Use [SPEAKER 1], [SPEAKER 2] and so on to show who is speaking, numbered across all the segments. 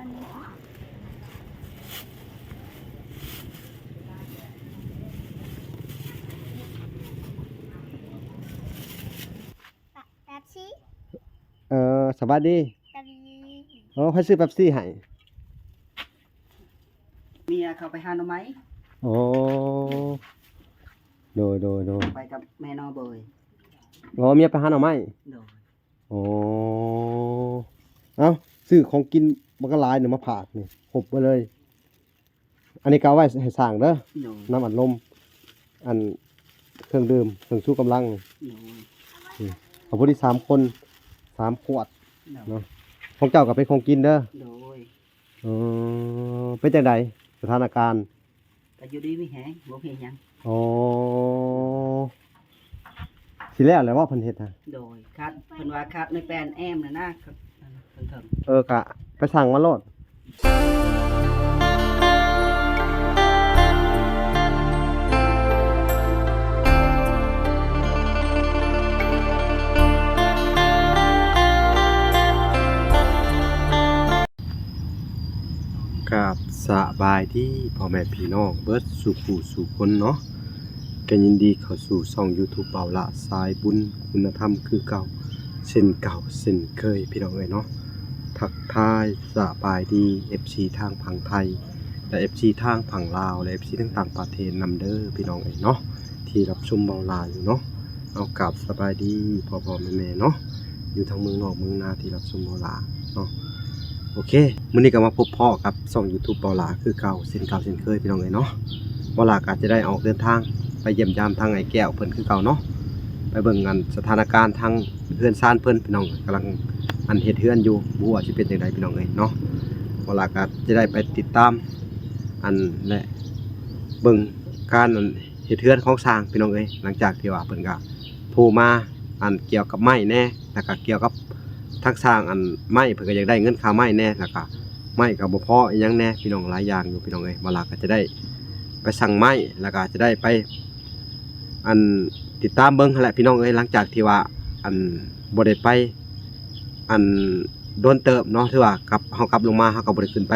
[SPEAKER 1] นแป๊บซี่
[SPEAKER 2] สวัสดี
[SPEAKER 1] ตะวี
[SPEAKER 2] ให้ซื้อเป๊ปซี่ให้
[SPEAKER 3] เมียเขาไปหาหน่อไม้
[SPEAKER 2] โอ้โดย
[SPEAKER 3] ไปกับแม่นอเบย
[SPEAKER 2] เมียไปหาหน่อไม้
[SPEAKER 3] โดย
[SPEAKER 2] โอ้เอ้าซื้อของกินมันก็หลายมาผากนี่หบไปเลยอันนี้ก็เอาไว้ให้สร้างเด้อน้ำอัดลมอันเครื่องดื่มเครื่องชูกำลังนี่เอาพอดี3 คน3 ขวดเนาะของเจ้าก็เป็นของกินเด้อ
[SPEAKER 3] โดย
[SPEAKER 2] เป็นจังไดสถานการณ์
[SPEAKER 3] ก็อยู่ดีมีแฮงบ่เฮ็ดหยัง
[SPEAKER 2] สิแล้วแหละว่าเพิ่นเฮ็ดฮะ
[SPEAKER 3] โดยคาดเพิ่นว่าคาดในแปลนแอมน่ะนะเพิ่นถึง
[SPEAKER 2] กะไปสั่งมาโลดกับสบายที่พ่อแม่พี่น้องเบิดสู่ผู้สู่คนเนาะก็ยินดีเข้าสู่ช่อง YouTube เบาละสายบุญคุณธรรมคือเก่าเส้นเก่าเส้นเคยพี่น้องเอ้ยเนาะทักทายสบายดี FC ทางฝั่งไทยและ FC ทางฝั่งลาวและ FC ทั้งต่างประเทศนำเด้อพี่น้องเอ้ยเนาะที่รับชมเบาละอยู่เนาะเอากับสบายดีพ่อๆแม่ๆเนาะอยู่ทางเมืองนอกเมืองนาที่รับชมเบาละเนาะโอเคมื้อนี้ก็มาพบพ่อกับช่อง YouTube เบาละคือเก่าเส้นเก่าเส้นเคยพี่น้องเอ้ยเนาะเบาละก็จะได้ออกเดินทางไปเยี่ยมยามทางไอ้แก้วเพิ่นคือเก่าเนาะไปเบิ่งกันสถานการณ์ทางเฮือนซ่านเพิ่นพี่น้องกำลังอันเฮ็ดเฮือนอยู่บ่ว่าสิเป็นจังไดพี่น้องเอ้ยเนาะเวลาก็จะได้ไปติดตามอันและเบิ่งการอันเฮ็ดเฮือนของสร้างพี่น้องเอ้ยหลังจากที่ว่าเพิ่นก็โทรมาอันเกี่ยวกับไม้แน่แล้วก็เกี่ยวกับทางสร้างอันไม้เพิ่นก็อยากได้เงินค่าไม้แน่แล้วก็ไม้ก็บ่พออีหยังแน่พี่น้องหลายอย่างอยู่พี่น้องเอ้ยเวลาก็จะได้ไปสั่งไม้แล้วก็จะได้ไปอันติดตามเบิ้งแหละพี่น้องเอ้ยหลังจากที่ว่าอันบ่ได้ไปอันโดนเติบเนาะที่ว่ากับเฮากลับลงมาเฮาก็บ่ได้ขึ้นไป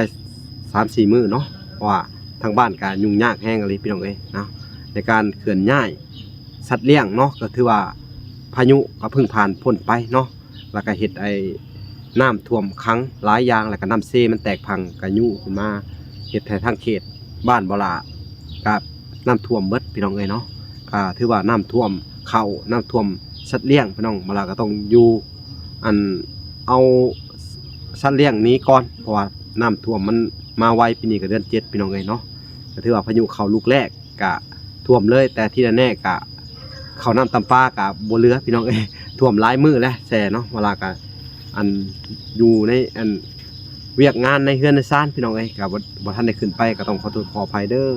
[SPEAKER 2] 3-4 มื้อเนาะเพราะว่าทางบ้านก็ยุ่งยากแฮงเลยพี่น้องเอ้ยเนาะในการเคลื่อนย้ายสัตว์เลี้ยงเนาะก็ถือว่าพายุก็เพิ่งผ่านพ้นไปเนาะแล้วก็เฮ็ดไอ้น้ำท่วมขังหลายอย่างแล้วก็น้ำเซมันแตกพังก็ยุ่งขึ้นมาเฮ็ดให้ทางเขตบ้านบ่ล่ะกับน้ำท่วมเบิดพี่น้องเอ้ยเนาะถือว่าน้ำท่วมเข้าน้ำท่วมสัตว์เลี้ยงพี่น้องเวลาก็ต้องอยู่อันเอาสัตว์เลี้ยงนี้ก่อนเพราะว่าน้ำท่วมมันมาไวปีนี้ก็เดือน7พี่น้องเอ้ยเนาะก็ถือว่าพายุเข้าลูกแรกก็ท่วมเลยแต่ที่แน่ๆก็เข้าน้ำตำปาก็บ่เหลือพี่น้องเอ้ยท่วมหลายมื้อแล้วแซ่เนาะเวลาก็อันอยู่ในอันเวียกงานในเฮือนในซ่านพี่น้องเอ้ยก็บ่ทันได้ขึ้นไปก็ต้องขอโทษขออภัยเด้อ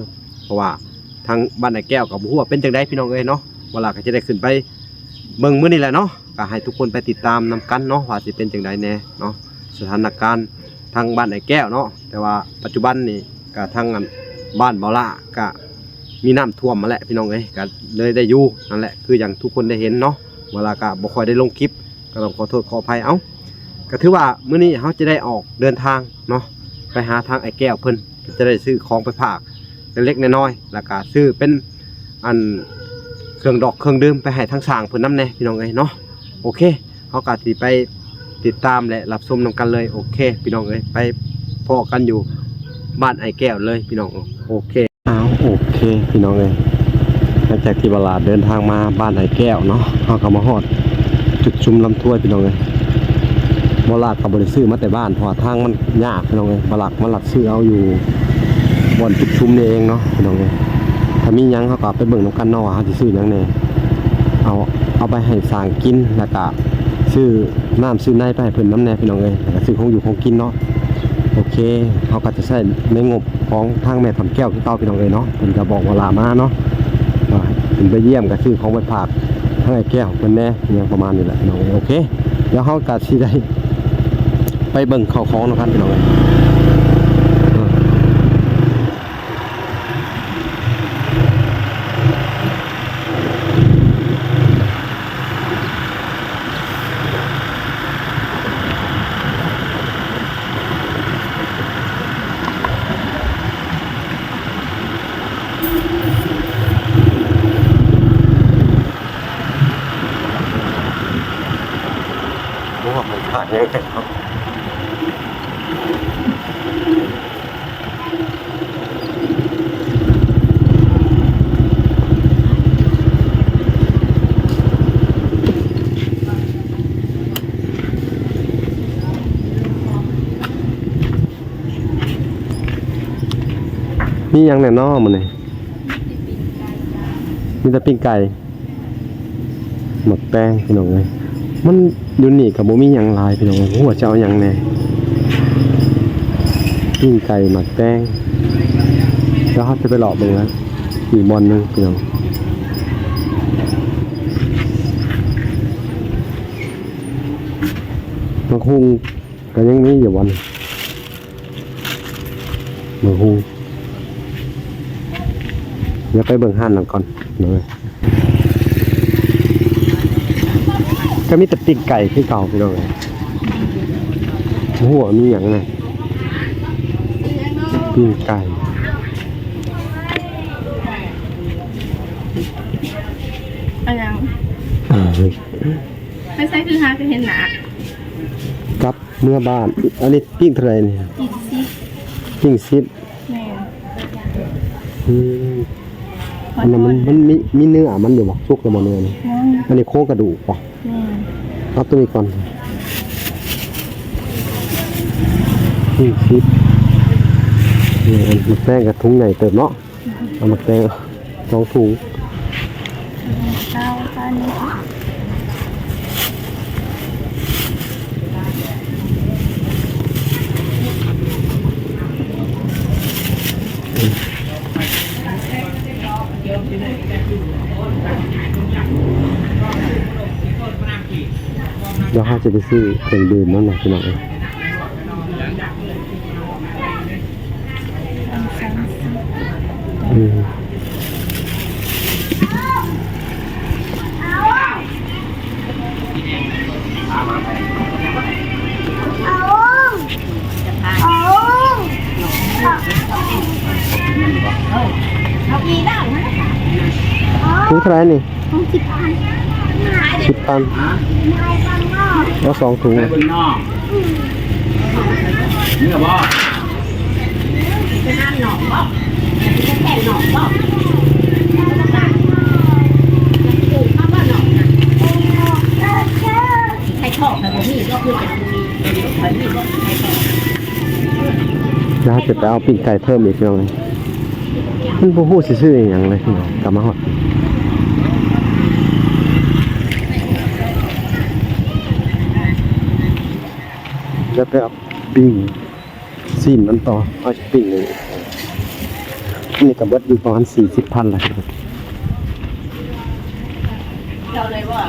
[SPEAKER 2] เพราะว่าทางบ้านไอ้แก้วกับหัวเป็นจังไดพี่น้องเอ้ยเนาะเวลาก็จะได้ขึ้นไปเบิ่งมื้อนี้แหละเนาะก็ให้ทุกคนไปติดตามนำกันเนาะว่าสิเป็นจังไดแน่เนาะสถานการณ์ทางบ้านไอ้แก้วเนาะแต่ว่าปัจจุบันนี่ก็ทางบ้านเบาละก็มีน้ำท่วมมาแหละพี่น้องเอ้ยก็เลยได้อยู่นั่นแหละคืออย่างทุกคนได้เห็นเนาะเวลาก็บ่ค่อยได้ลงคลิปก็ต้องขอโทษขออภัยเอ้าก็ถือว่ามื้อนี้เฮาจะได้ออกเดินทางเนาะไปหาทางไอ้แก้วเพิ่นจะได้ซื้อของไปฝากเล็กๆน้อยๆแล้วก็ซื้อเป็นอันเครื่องดอกเครื่องดื่มไปให้ทั้งสร้างเพิ่นนำแน่พี่น้องเอ้ยเนาะโอเคเฮาก็สิไปติดตามและรับชมนำกันเลยโอเคพี่น้องเอ้ยไปพอกันอยู่บ้านไอ้แก้วเลยพี่น้องโอเคโอเคพี่น้องเอ้ยหลังจากที่บลาเดินทางมาบ้านไอ้แก้วเนาะเฮาก็มาฮอดจุดชุมลำถ้วยพี่น้องเอ้ยบลาก็บ่ได้ซื้อมาแต่บ้านเพราะทางมันยากพี่น้องเอ้ยบลามาลัดซื้อเอาอยู่บ่อนจุดชุมนี่เองเนาะพี่น้องเอ้ยถ้ามีหยังเขาก็ไปเบิ่งนำกันเนาะว่าเขาสิซื้อหยังแน่เอาไปให้สร้างกินแล้วก็ซื้อน้ำซื้อในไปให้เพิ่นน้ำแน่พี่น้องเอ้ยแล้วก็ซื้อของอยู่ของกินเนาะโอเคเขาก็จะใช้ในงบของทางแม่ทำแก้วที่เก่าพี่น้องเอ้ยเนาะเพิ่นก็บอกว่าลามาเนาะเพิ่นไปเยี่ยมก็ซื้อของไปฝากทางไอ้แก้วเพิ่นแน่อย่างประมาณนี้แหละพี่น้องโอเคเดี๋ยวเขาก็สิได้ไปเบิ่งข้าวของนะครับพี่น้องเอ้ย ยังไงครับมียังแน่นอนมันนี่มีแต่ปิ้งไก่หมดแป้งพี่น้องเลยมันอยู่นี่กับบ่มีหยังหลายพี่น้องหัวจะเอาหยังแน่ปิ้งไก่หมักแป้งแล้วเขาจะไปหลอกเบิ่งแล้วอีกบอลนึงพี่น้องมักฮุงก็ยังมีอยู่วันมักฮุงเดี๋ยวไปเบิ่งห้านหลังก่อนเลยก็มีแต่ปิ้งไก่ที่เก่าพี่น้องเลยหัวมีอย่างไงปิ้งไก่
[SPEAKER 1] อะไรไม่ใช่คือหาคือเห็นหนา
[SPEAKER 2] กับเมื่อบ้านอันนี้ปิ้งเท่าไหรเนี่ย
[SPEAKER 1] อีกซิ
[SPEAKER 2] ปิ้งซิป
[SPEAKER 1] แม่
[SPEAKER 2] อืมอันนั้นมันมีเนื้อมันอยู่บ่สุกแล้วบ่เนื้อนี่อันนี้โครงกระดูกป่ะ
[SPEAKER 1] แม่
[SPEAKER 2] เอาตัวนี้ก่อนปิ้งซิปนี่อันมันแป้งกับถุงใหญ่เติมเนาะเอามาแป้ง2 ถุง
[SPEAKER 1] เก้าตอนนี้
[SPEAKER 2] เดี๋ยวเขาจะไปซื้อเครื่องดื่มนั่นแหละพี่น้องเอ้ยอืมถุงเท่าไหรนี่
[SPEAKER 1] 10,000
[SPEAKER 2] 10,000เอา2 ถุง
[SPEAKER 4] ไปบนนอกเนื้อบ่
[SPEAKER 3] เป็นอันหนองบ่เป็นแผ่นหนองบ่ปลูกข้าวบ้านหนองนะใครชอบแต่ผมนี่ก็คือจะมีใครนี่ก็ใครชอบ
[SPEAKER 2] แล้วจะไปเอาปิ้งไก่เพิ่มอีกพี่น้องเลยมันบ่ฮู้สิซื้ออหยังเลยพี่น้องกลับมาฮอดจะไปเอาปิ้งซีนมันต่อเอาปิ้งเลยนี่กับเบิดอยู่ประมาณ40,000แหละครับ
[SPEAKER 3] เราเลยว่า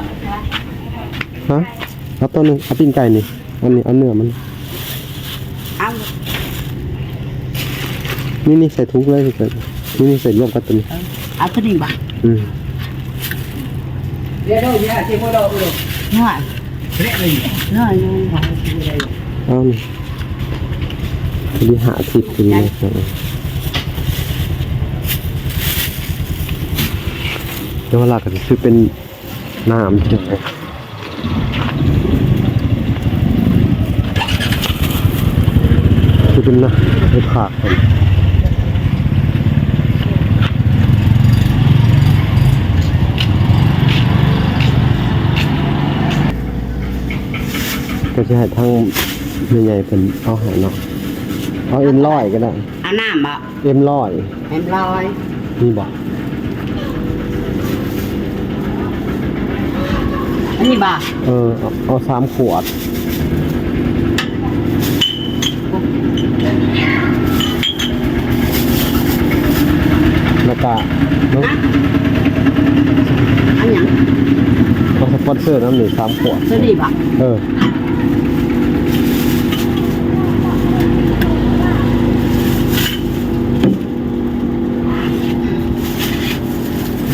[SPEAKER 2] ฮะเอาตัวหนึงเอาปิ้งไก่นี่อันนี้เอาเนื้อมัน
[SPEAKER 3] เอา
[SPEAKER 2] นี่ใส่ถุงเลยพี่เกิดนี่ใส่รวมกันตัวนี้
[SPEAKER 3] เอาตัวนี้บ่
[SPEAKER 2] อืม
[SPEAKER 4] เรียกได้เนี่ยที่พวกเราเออ
[SPEAKER 3] น้อย
[SPEAKER 4] เรียกเลย
[SPEAKER 3] น้อยนึง
[SPEAKER 2] เอานี่ดี50ตัวนี้นะครับเดี๋ยวเวลาก็จะซื้อเป็นน้ำใช่ไหมซื้อเป็นน้ำให้ผักกันก็จะให้ทั้งใหญ่ๆเป็นเอาหายเนาะเอาM100ก็ได้
[SPEAKER 3] อันน้ำบ่
[SPEAKER 2] M100
[SPEAKER 3] เอ็มลอย
[SPEAKER 2] นี่บอก
[SPEAKER 3] อันนี้บ่
[SPEAKER 2] เอา3 ขวดแล้วก็น้อง
[SPEAKER 3] อันหยัง
[SPEAKER 2] เอาสปอนเซอร์น้ำหนึ่ง3 ขวด
[SPEAKER 3] ตัวนี้บ่
[SPEAKER 2] เออ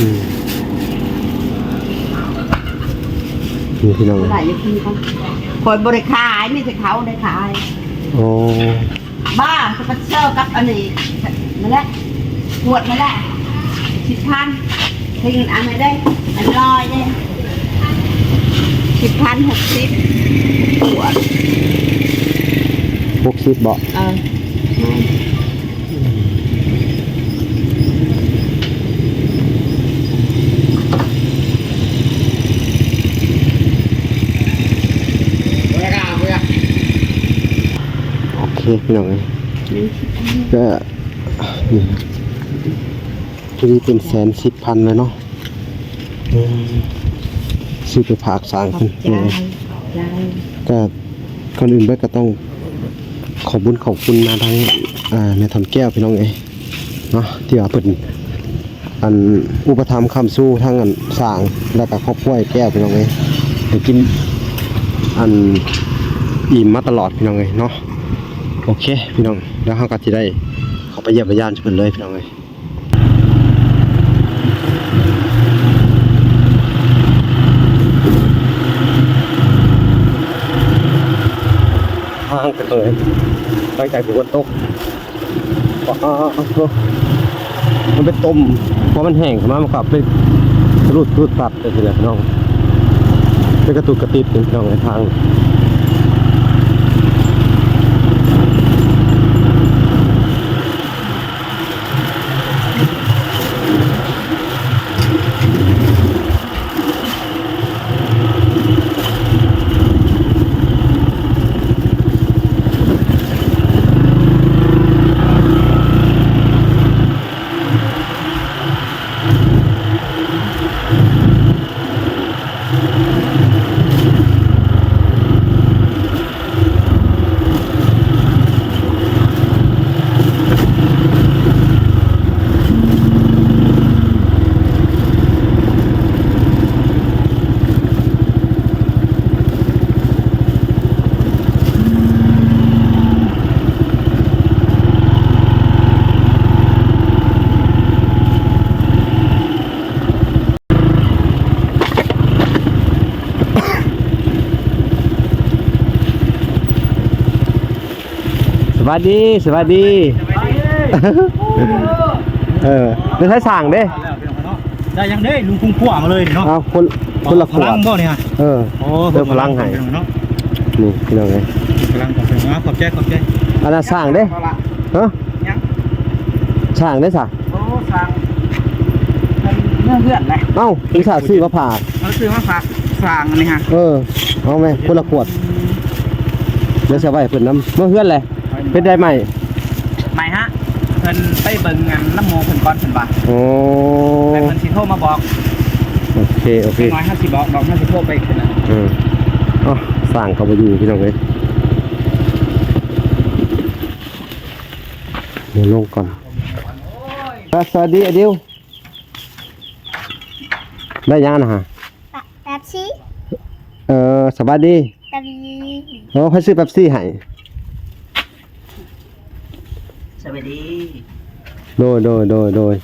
[SPEAKER 2] อืมนี่พี่น้อง
[SPEAKER 3] เท่าไหร่จะกินเขาคอยบริขายไม่ใช่เขาได้ขาย
[SPEAKER 2] โอ้
[SPEAKER 3] บ้าสปอนเซอร์กับอันนี้นั่นแหละขวดนั่นแหละ10,000ทิ้งอันไหนได้อันลอยได้
[SPEAKER 1] 10,060ตัว
[SPEAKER 2] 60บ่ โอเคพี่น้องเลยก็นี่ตัวนี้เป็น110,000เลยเนาะซื้อไปฝากสร้างคนก็คนอื่นไปก็ต้องขอบคุณมาทางแม่ทำแก้วพี่น้องเอ้ยเนาะที่ว่าเพิ่นอันอุปถัมภ์ค้ำสู้ทั้งอันสร้างแล้วก็ครอบครัวไอ้แก้วพี่น้องเอ้ยให้กินอันอิ่มมาตลอดพี่น้องเอ้ยเนาะโอเคพี่น้องแล้วเราก็จะได้เข้าไปเยี่ยมญาติเพิ่นเลยพี่น้องเอ้ยทางกันเลยหลังจากฝนตกมันเป็นต้มเพราะมันแห้งขึ้นมามันกลับเป็นรูดตัดไปทีละพี่น้องเป็นกระตุกกระติดพี่น้องในทางสวัสดีไม่ใช่สั่งเด้
[SPEAKER 4] ได้ยังได้ลุงคุ้งขวามาเลยเนาะ
[SPEAKER 2] เอาคนละข
[SPEAKER 4] พ
[SPEAKER 2] ว
[SPEAKER 4] ลั
[SPEAKER 2] ด
[SPEAKER 4] งบ่เนี่ย
[SPEAKER 2] เติมพลังให้
[SPEAKER 4] เนาะ
[SPEAKER 2] นี่พี่น้องไง
[SPEAKER 4] พลังของเนาะขอบใจ
[SPEAKER 2] อันนั้นสั่งเด้ฮะสั่งได้สะ
[SPEAKER 3] โอ้สั่งเนื้อเหื่อนเลย
[SPEAKER 2] เอ้าถึงสาซื้อมาผ่า
[SPEAKER 3] เขาซื้อมาฝากสั่งนี่ฮะ
[SPEAKER 2] เอาไหมคนละขวดเดี๋ยวจะไว้เพิ่นน้ำเมื่อเฮือนเลยเป็นได้ไหม
[SPEAKER 3] ไม่ฮะเพิ่นไปเบิ่งงานน้ำโมเพิ่นก่อนเพิ่นว่า
[SPEAKER 2] โอ้
[SPEAKER 3] แต่เพิ่นสิโทรมาบอก
[SPEAKER 2] โอเค
[SPEAKER 3] น้อย50บอก50โทรไปขึ้นน่ะ
[SPEAKER 2] อ๋อสั่งเขาไปอยู่พี่น้องเลยเดี๋ยวลงก่อนสวัสดีอดิวได้ยังนะฮะ
[SPEAKER 1] แป๊บซี่
[SPEAKER 2] สวัสดี
[SPEAKER 1] ตะวี
[SPEAKER 2] โอ้เขาซื้อเป๊ปซี่ให้
[SPEAKER 3] สวัสดี
[SPEAKER 2] โดย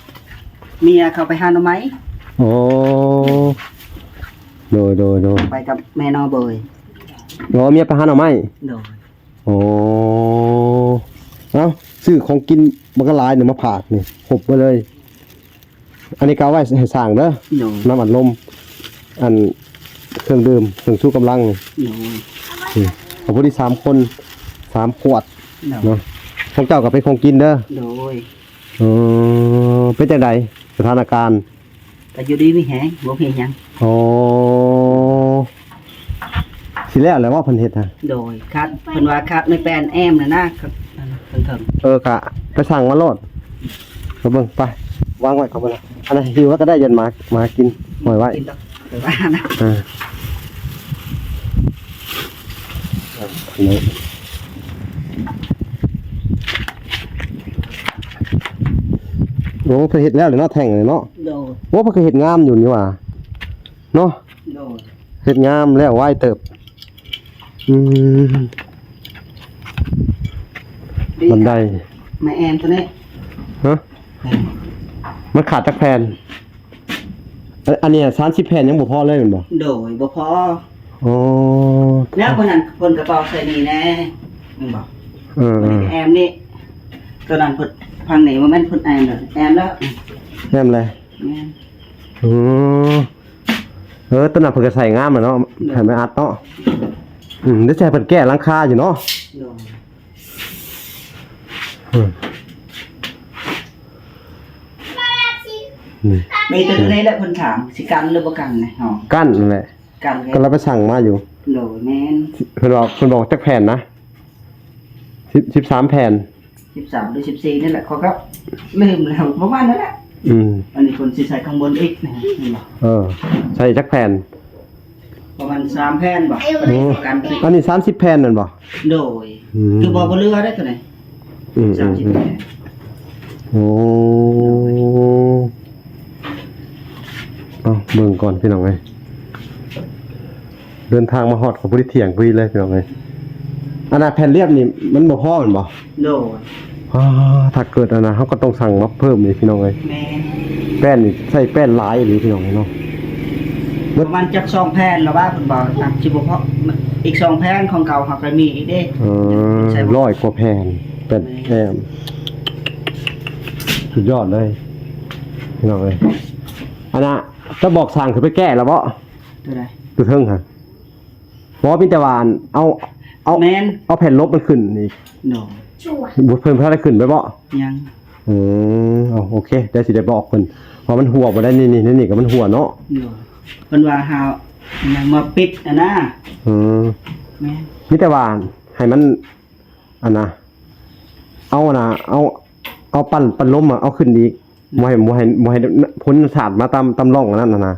[SPEAKER 3] เมียเขาไปหาหน่อไม้
[SPEAKER 2] โอ้โดย
[SPEAKER 3] ไปกับแม่นอเบย
[SPEAKER 2] เมียไปหาหน่อไม้
[SPEAKER 3] โดย
[SPEAKER 2] โอ้เอ้าซื้อของกินมันก็หลายเนี่ยมาผากนี่หบไปเลย อันนี้ก็เอาไว้ให้สร้างเด้อ
[SPEAKER 3] โดย
[SPEAKER 2] น้ำอัดลมอันเครื่องดื่มเครื่องชูกำลังนี่
[SPEAKER 3] โดย
[SPEAKER 2] ของผู้ที่3 คน 3 ขวด
[SPEAKER 3] โดย
[SPEAKER 2] เนาะของเจ้าก็เป็นของกินเด้อ
[SPEAKER 3] โดย
[SPEAKER 2] เป็นจังไดสถานการณ์
[SPEAKER 3] แต่อยู่ดีไม่แห้งบ่เพียงหยัง
[SPEAKER 2] อ๋อสิแล้วแหละว่าเพิ่นเฮ็ดฮะ
[SPEAKER 3] โดยคัดเพิ่นว่าคัดในแปลนแอมน่ะนะครับเพิ่นเถิง
[SPEAKER 2] กะไปสั่งมาโลดมาเบิ่งไปวางไว้เขาไปละอันนั้นหิวแล้วก็ได้ยันมากินหอยไว้
[SPEAKER 3] กินดอกเดี๋ยวว่านะ
[SPEAKER 2] นี่โอ้เพิ่นเฮ็ดแล้วเลยเนาะแท่งเลยเนาะ
[SPEAKER 3] โดย
[SPEAKER 2] โอ้เพิ่นก็เฮ็ดงามอยู่นี่หว่าเนาะ
[SPEAKER 3] โดย
[SPEAKER 2] เฮ็ดงามแล้วไว้เติบบันได
[SPEAKER 3] แม่แอมตัวนี้
[SPEAKER 2] ฮะมันขาดจักแผ่นอันนี้30 แผ่นยังบ่พอเลยแม่นบ่
[SPEAKER 3] โดยบ่พอ
[SPEAKER 2] อ๋อ
[SPEAKER 3] แล้วคนนั้นคนกระเป๋าใส่นี่แน่มึงบอก
[SPEAKER 2] คนนี้
[SPEAKER 3] แอมนี่ตัวนั้นเพิ่นพังนี่บ่แม่นเพิ่นแอมเด้อแอมแล้ว
[SPEAKER 2] แม่นเลย
[SPEAKER 3] แม่น
[SPEAKER 2] อ๋อ ต้นน่ะเพิ่นก็ใส่งามอะเนาะให้มันอัดเนาะได้ใช้เพิ่นแก้หลังคาอยู่เนาะ
[SPEAKER 3] โดย
[SPEAKER 2] นี่
[SPEAKER 3] มีตัวนี้แหละเพิ่นถามสิกันหรือบ่กันนะเนาะ
[SPEAKER 2] กั้นนั่นแหละ
[SPEAKER 3] กัน
[SPEAKER 2] ก็เราไปสั่งมาอยู่
[SPEAKER 3] โดยแม่น
[SPEAKER 2] เพิ่นบอกจักแผ่นนะ13แผ่น
[SPEAKER 3] 13หรือ14นี่แหละเขาก็ลืมแล้วประมาณนั้นแหละอันนี้คนสิใส่ข้างบนอีกนะเห็นบ่
[SPEAKER 2] ใส่จักแผ่น
[SPEAKER 3] ประมาณ3แผ่นบ่กันอีก
[SPEAKER 2] อันนี้30แผ่นนั่นบ่
[SPEAKER 3] โดยคือบ่เรือได้ตัวไหน30แผ่น
[SPEAKER 2] โอ้เอาเบิ่งก่อนพี่น้องเอ้ยเดินทางมาฮอดของผู้ที่เถียงพี่เลยพี่น้องเอ้ยอันน่ะแผ่นเรียบนี่มันบ่พอแม่นบ่
[SPEAKER 3] โดย
[SPEAKER 2] ถ้าเกิดอันน่ะเฮาก็ต้องสั่งมาเพิ่มนี่พี่น้องเอ้ย
[SPEAKER 3] แม่น
[SPEAKER 2] แป้นนี่ใส่แป้นหลายหรือพี่น้องเอ้ยเนาะ
[SPEAKER 3] ประมาณจัก2แผ่นแล้วว่าเพิ่นบอกอ่ะสิบ่พออีก2แผ่นของเก่าเฮาก็มีอีกเด้
[SPEAKER 2] 100กว่าแผ่นเป็นแอมสุดยอดเลยพี่น้องเอ้ยอันน่ะจะบอกสั่งคือไปแก้แล้วบ่
[SPEAKER 3] ตัวใด
[SPEAKER 2] ตัวเทิงฮะบ่มีแต่ว่าเอา
[SPEAKER 3] แม่น
[SPEAKER 2] เอาแผ่นลบมันขึ้นอีก
[SPEAKER 3] โดย
[SPEAKER 1] ชัว
[SPEAKER 2] บ่เพิ่นพาได้ขึ้นไปบ่
[SPEAKER 3] ยัง
[SPEAKER 2] เอาโอเคเดี๋ยวสิได้บอกเพิ่นเพราะมันหัวบ่ได้นี่ก็มันหัวเนาะ
[SPEAKER 3] โดยเพิ่นว่าหายังมาปิดอ่ะนะแม่น
[SPEAKER 2] มีแต่ว่าให้มันอันน่ะเอาน่ะเอาปั่นลมอ่ะเอาขึ้นอีกบ่ให้พ้นสาดมาตามร่องอันนั้นน่ะ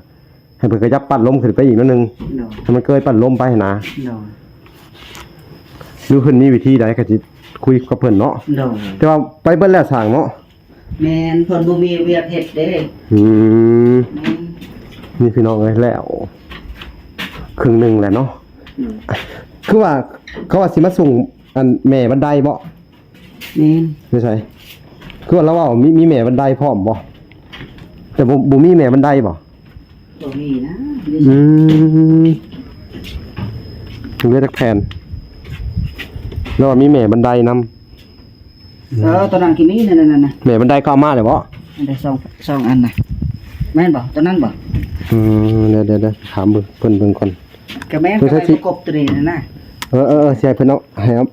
[SPEAKER 2] ให้เพิ่นขยับปั่นลมขึ้นไปอีกนิดนึง
[SPEAKER 3] โดย
[SPEAKER 2] ให้มันเกยปั่นลมไปนะ
[SPEAKER 3] โดย
[SPEAKER 2] หรือเพิ่นมีวิธีใดก็สิคุยกับเพิ่นเนาะ
[SPEAKER 3] โดย
[SPEAKER 2] แต่ว่าไปเบิ่แล้วสร้างเนาะ
[SPEAKER 3] แม่นเพิ่นบ่มีเวียกเฮ็ดเด้
[SPEAKER 2] อืม
[SPEAKER 3] แม่น
[SPEAKER 2] นี่พี่น้องเอ้ยแล้วครึ่งหนึงแหละเนาะ
[SPEAKER 3] โดย
[SPEAKER 2] คือว่าเขาว่าสิมาส่งอันแม่บันไดบ่
[SPEAKER 3] แม่น
[SPEAKER 2] ไม่ใช่คือว่าเราว่ามีแม่บันไดพร้อมบ่แต่บ่มีแม่บันไดบ่
[SPEAKER 3] บ่มีนะ
[SPEAKER 2] อืมเลือดแผ่นแล้วว่ามีแม่บันไดนำ
[SPEAKER 3] ตอนนั้นกี่มีนั่นน่ะ
[SPEAKER 2] แม่บันไดก็เอามาเลยบ่
[SPEAKER 3] อันได้2อันน่ะแม่นบ่ตอนนั้นบ่
[SPEAKER 2] เดี๋ยวถามเพิ่นเบิ่งก่อน
[SPEAKER 3] ก็แม่นก็ไปประกบตัวนี้นั่นน่ะ
[SPEAKER 2] สิให้เพิ่นเอาให้เอา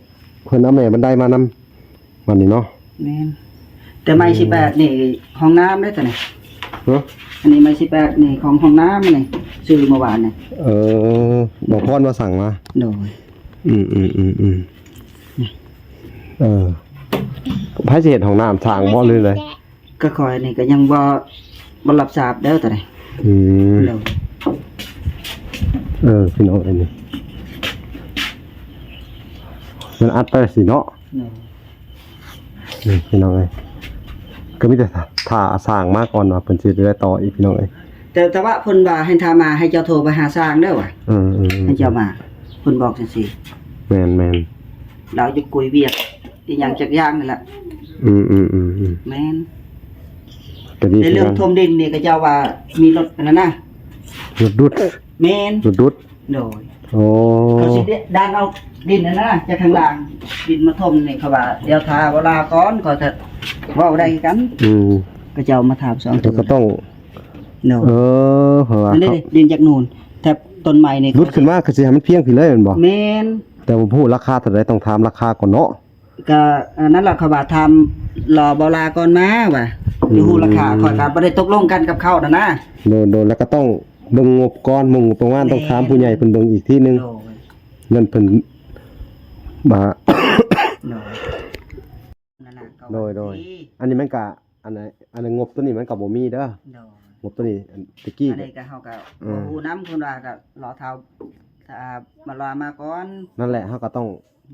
[SPEAKER 2] เพิ่นเอาแม่บันไดมานำวันนี้เนาะ
[SPEAKER 3] แม่นแต่ไม้18นี่ห้องน้ำได้ตัวนี้
[SPEAKER 2] เนาะ
[SPEAKER 3] อันนี้ไม้18นี่ของห้องน้ำนี่ซื้อเมื่อวานนี่
[SPEAKER 2] บอกพรว่าสั่งมา
[SPEAKER 3] โดย
[SPEAKER 2] ไผสิเฮ็ดห้องน้ำสร้างบ่เลย
[SPEAKER 3] ก็คอยนี่ก็ยังบ่รับทราบเด้อตัวนี้โดย
[SPEAKER 2] พี่น้องอันนี้มันอัดไปสิเนาะ
[SPEAKER 3] โดย
[SPEAKER 2] นี่พี่น้องเอ้ยก็มีแต่ถ้าสร้างมาก่อนว่าเพิ่นสิได้ต่ออีกพี่น้องเอ้ย
[SPEAKER 3] แต่ว่าเพิ่นว่าให้ทามาให้เจ้าโทรไปหาสร้างเด้อว่ะให้เจ้ามาเพิ่นบอกจังซี่
[SPEAKER 2] แม่น
[SPEAKER 3] เราจะกุยเวียกอีหยังจักอย่างนั่นแหละแม่น
[SPEAKER 2] ก็ดี
[SPEAKER 3] ในเรื่องท่วมดินนี่ก็เจ้าว่ามีรถอันนั้นนะ
[SPEAKER 2] ดุด
[SPEAKER 3] แม่น
[SPEAKER 2] ดุด
[SPEAKER 3] โดย
[SPEAKER 2] โอ้
[SPEAKER 3] เขาสิดันเอาดินนั่นนะจากข้างล่างดินมาท่วมนี่เขาว่าเดี๋ยวทาเวลาก่อนก็จะเว้าได้กันก็เจ้ามาถาม2
[SPEAKER 2] ก็ต้อง
[SPEAKER 3] โน
[SPEAKER 2] เพราะว่า
[SPEAKER 3] อันนี้ดินจากนู่นแทบต้นไม้นี่
[SPEAKER 2] ดุดขึ้นมาก็สิให้มันเพียงพี่เลยแม่นบ่
[SPEAKER 3] แม่น
[SPEAKER 2] แต่บ่ฮู้ราคาเท่าใดต้องถามราคาก่อนเนาะ
[SPEAKER 3] ก็อันนั้นล่ะเขาว่าทำรอเวลาก่อนมาว่ะอยู่ราคาค่อยก็บ่ได้ตกลงกันกับเขาน่ะนะ
[SPEAKER 2] โดนแล้วก็ต้องเบิ่งงบก่อนงบประมาณต้องถามผู้ใหญ่เพิ่นเบิ่งอีกทีนึง
[SPEAKER 3] โดย
[SPEAKER 2] นั่นเพิ่นบ่
[SPEAKER 3] โดยนั่นน่ะก็
[SPEAKER 2] โดยอันนี้มันก็อันนั้นงบตัวนี้มันก็บ่มีเด้อ
[SPEAKER 3] โดย
[SPEAKER 2] งบตัวนี้ตะกี้
[SPEAKER 3] อันนี้ก็เฮาก็บ่ฮู้นำเพิ่นว่าก็รอเท้าถ้ามารอมาก่อน
[SPEAKER 2] นั่นแหละเฮาก็ต้อง